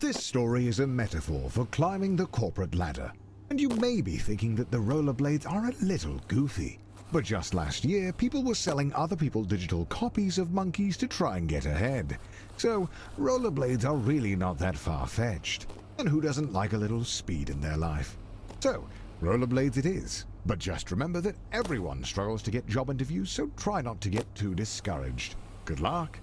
This story is a metaphor for climbing the corporate ladder, and you may be thinking that the rollerblades are a little goofy. But just last year, people were selling other people digital copies of monkeys to try and get ahead. So, rollerblades are really not that far-fetched. And who doesn't like a little speed in their life? So, rollerblades it is. But just remember that everyone struggles to get job interviews, so try not to get too discouraged. Good luck!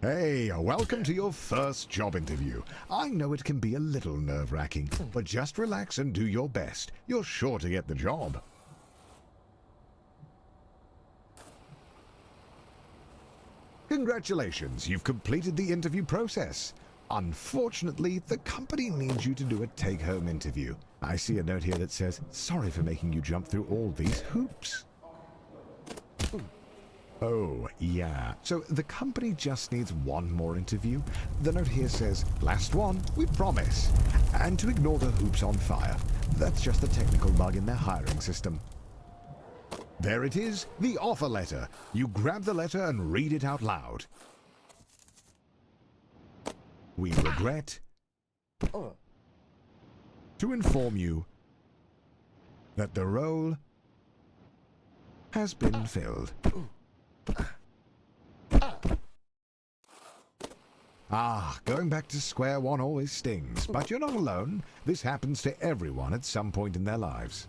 Hey, welcome to your first job interview. I know it can be a little nerve-wracking, but just relax and do your best. You're sure to get the job. Congratulations, you've completed the interview process. Unfortunately, the company needs you to do a take-home interview. I see a note here that says, "Sorry for making you jump through all these hoops." Oh, yeah. So the company just needs one more interview. The note here says, "Last one, we promise." And to ignore the hoops on fire. That's just a technical bug in their hiring system. There it is, the offer letter. You grab the letter and read it out loud. We regret to inform you that the role has been filled. Going back to square one always stings, but you're not alone. This happens to everyone at some point in their lives.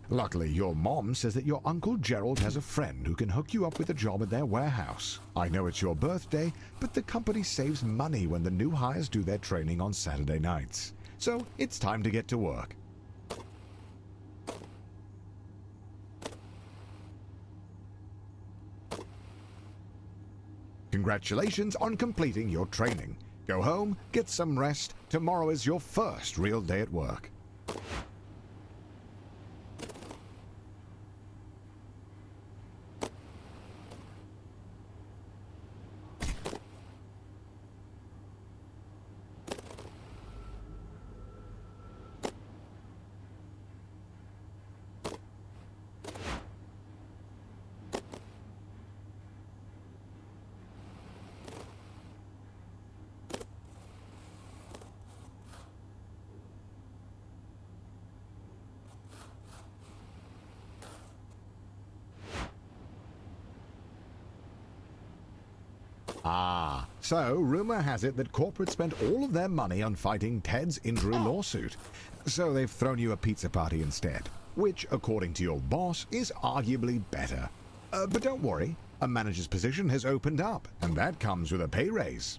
Luckily, your mom says that your Uncle Gerald has a friend who can hook you up with a job at their warehouse. I know it's your birthday, but the company saves money when the new hires do their training on Saturday nights. So it's time to get to work. Congratulations on completing your training. Go home, get some rest. Tomorrow is your first real day at work. So rumor has it that corporate spent all of their money on fighting Ted's injury lawsuit. So they've thrown you a pizza party instead, which, according to your boss, is arguably better. But don't worry, a manager's position has opened up, and that comes with a pay raise.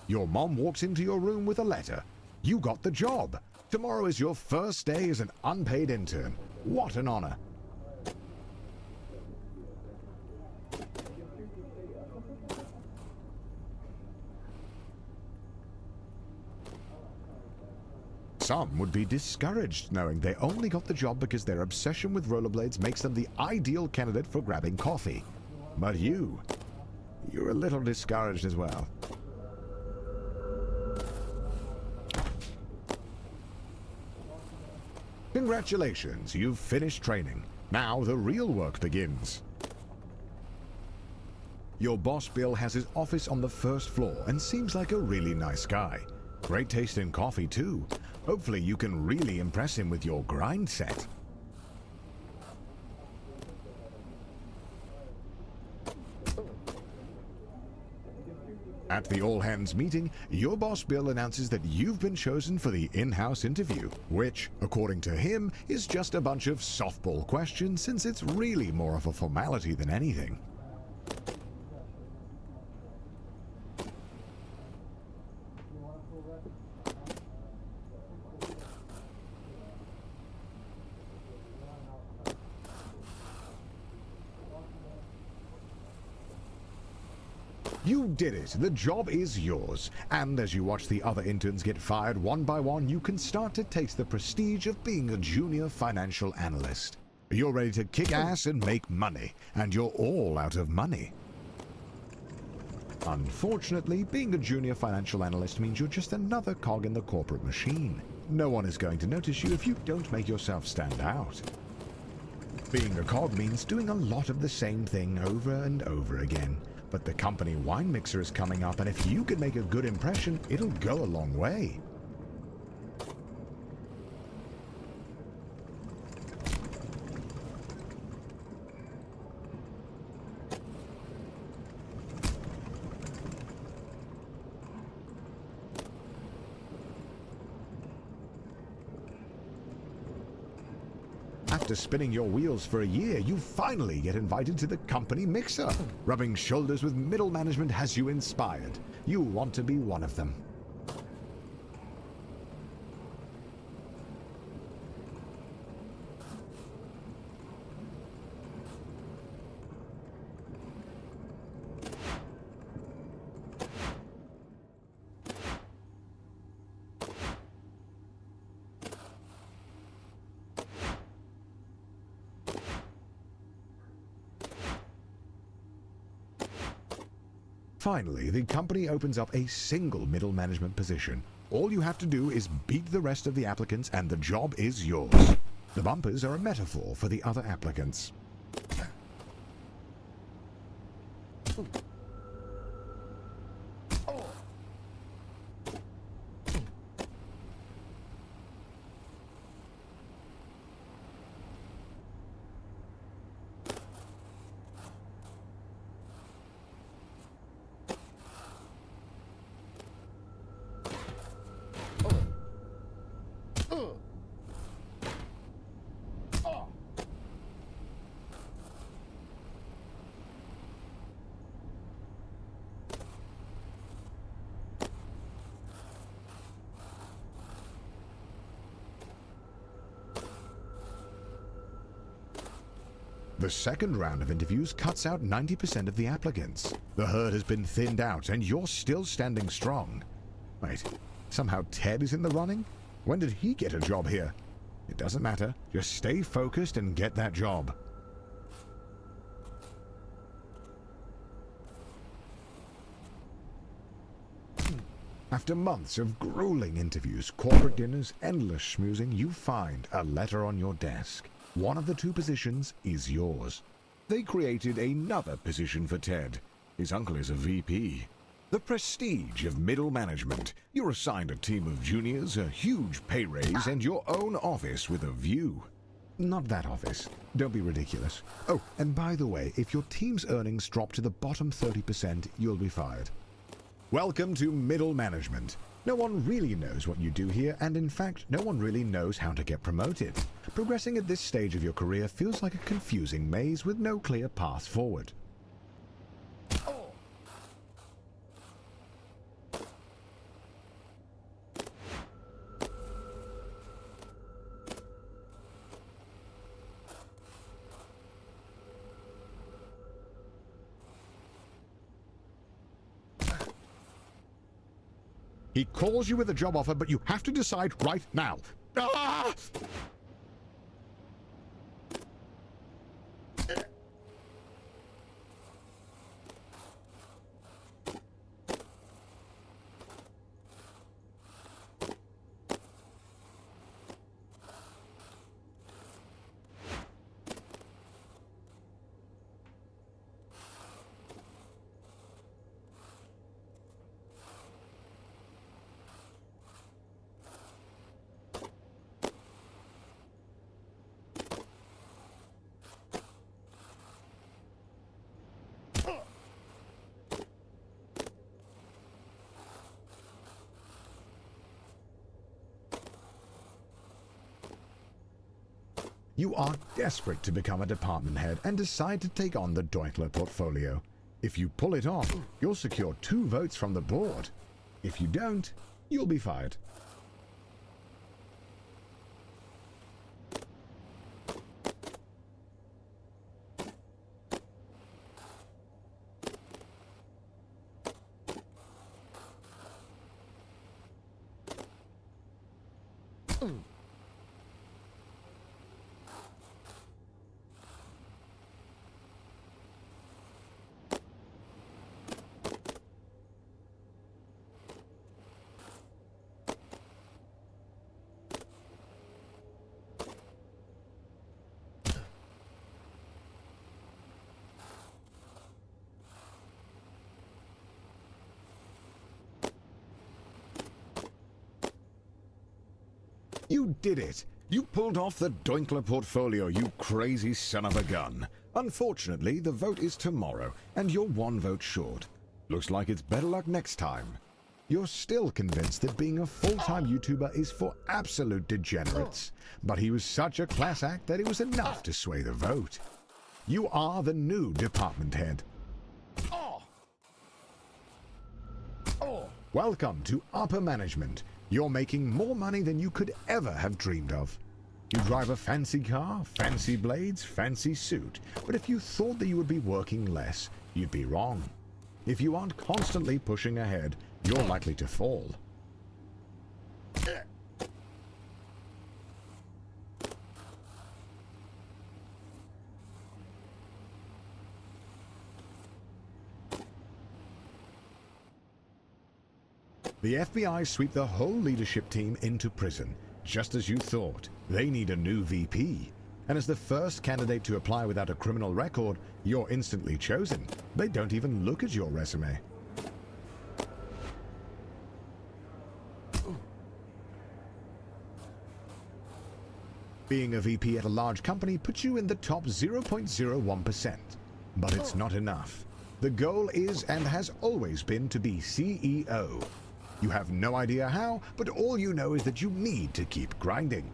Your mom walks into your room with a letter. You got the job. Tomorrow is your first day as an unpaid intern. What an honor. Some would be discouraged knowing they only got the job because their obsession with rollerblades makes them the ideal candidate for grabbing coffee. But you're a little discouraged as well. Congratulations, you've finished training. Now the real work begins. Your boss Bill has his office on the first floor and seems like a really nice guy. Great taste in coffee too. Hopefully you can really impress him with your grind set. At the all-hands meeting, your boss Bill announces that you've been chosen for the in-house interview, which, according to him, is just a bunch of softball questions since it's really more of a formality than anything. You did it! The job is yours. And as you watch the other interns get fired one by one, you can start to taste the prestige of being a junior financial analyst. You're ready to kick ass and make money, and you're all out of money. Unfortunately, being a junior financial analyst means you're just another cog in the corporate machine. No one is going to notice you if you don't make yourself stand out. Being a cog means doing a lot of the same thing over and over again. But the company wine mixer is coming up, and if you can make a good impression, it'll go a long way. After spinning your wheels for a year, you finally get invited to the company mixer. Rubbing shoulders with middle management has you inspired. You want to be one of them. Finally, the company opens up a single middle management position. All you have to do is beat the rest of the applicants and the job is yours. The bumpers are a metaphor for the other applicants. The second round of interviews cuts out 90% of the applicants. The herd has been thinned out and you're still standing strong. Wait, somehow Ted is in the running? When did he get a job here? It doesn't matter, just stay focused and get that job. After months of grueling interviews, corporate dinners, endless schmoozing, you find a letter on your desk. One of the two positions is yours. They created another position for Ted. His uncle is a VP. The prestige of middle management. You're assigned a team of juniors, a huge pay raise, and your own office with a view. Not that office. Don't be ridiculous. Oh, and by the way, if your team's earnings drop to the bottom 30%, you'll be fired. Welcome to middle management. No one really knows what you do here, and in fact, no one really knows how to get promoted. Progressing at this stage of your career feels like a confusing maze with no clear path forward. He calls you with a job offer, but you have to decide right now. Ah! You are desperate to become a department head and decide to take on the Deutler portfolio. If you pull it off, you'll secure 2 votes from the board. If you don't, you'll be fired. You did it! You pulled off the Doinkler portfolio, you crazy son of a gun. Unfortunately, the vote is tomorrow, and you're one vote short. Looks like it's better luck next time. You're still convinced that being a full-time YouTuber is for absolute degenerates, but he was such a class act that it was enough to sway the vote. You are the new department head. Welcome to upper management. You're making more money than you could ever have dreamed of. You drive a fancy car, fancy blades, fancy suit, but if you thought that you would be working less, you'd be wrong. If you aren't constantly pushing ahead, you're likely to fall. The FBI sweep the whole leadership team into prison, just as you thought. They need a new VP. And as the first candidate to apply without a criminal record, you're instantly chosen. They don't even look at your resume. Being a VP at a large company puts you in the top 0.01%. But it's not enough. The goal is and has always been to be CEO. You have no idea how, but all you know is that you need to keep grinding.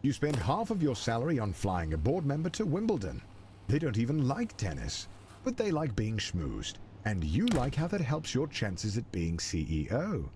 You spend half of your salary on flying a board member to Wimbledon. They don't even like tennis, but they like being schmoozed. And you like how that helps your chances at being CEO.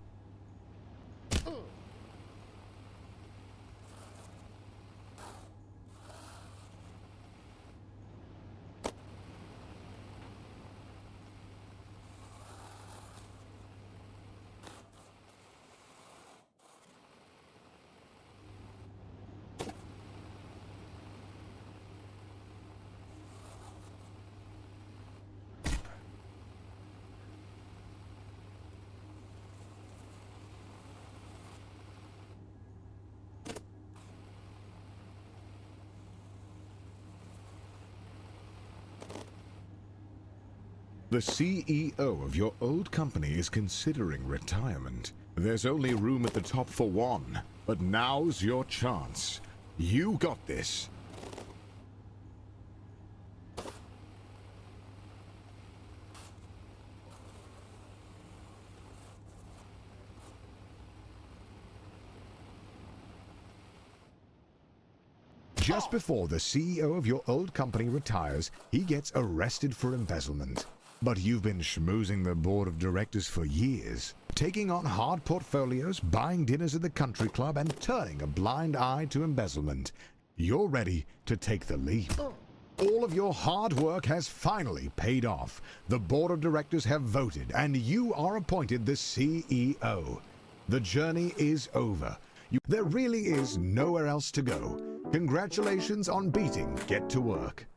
The CEO of your old company is considering retirement. There's only room at the top for one, but now's your chance. You got this. Just before the CEO of your old company retires, he gets arrested for embezzlement. But you've been schmoozing the board of directors for years, taking on hard portfolios, buying dinners at the country club, and turning a blind eye to embezzlement. You're ready to take the leap. All of your hard work has finally paid off. The board of directors have voted, and you are appointed the CEO. The journey is over. There really is nowhere else to go. Congratulations on beating Get to Work.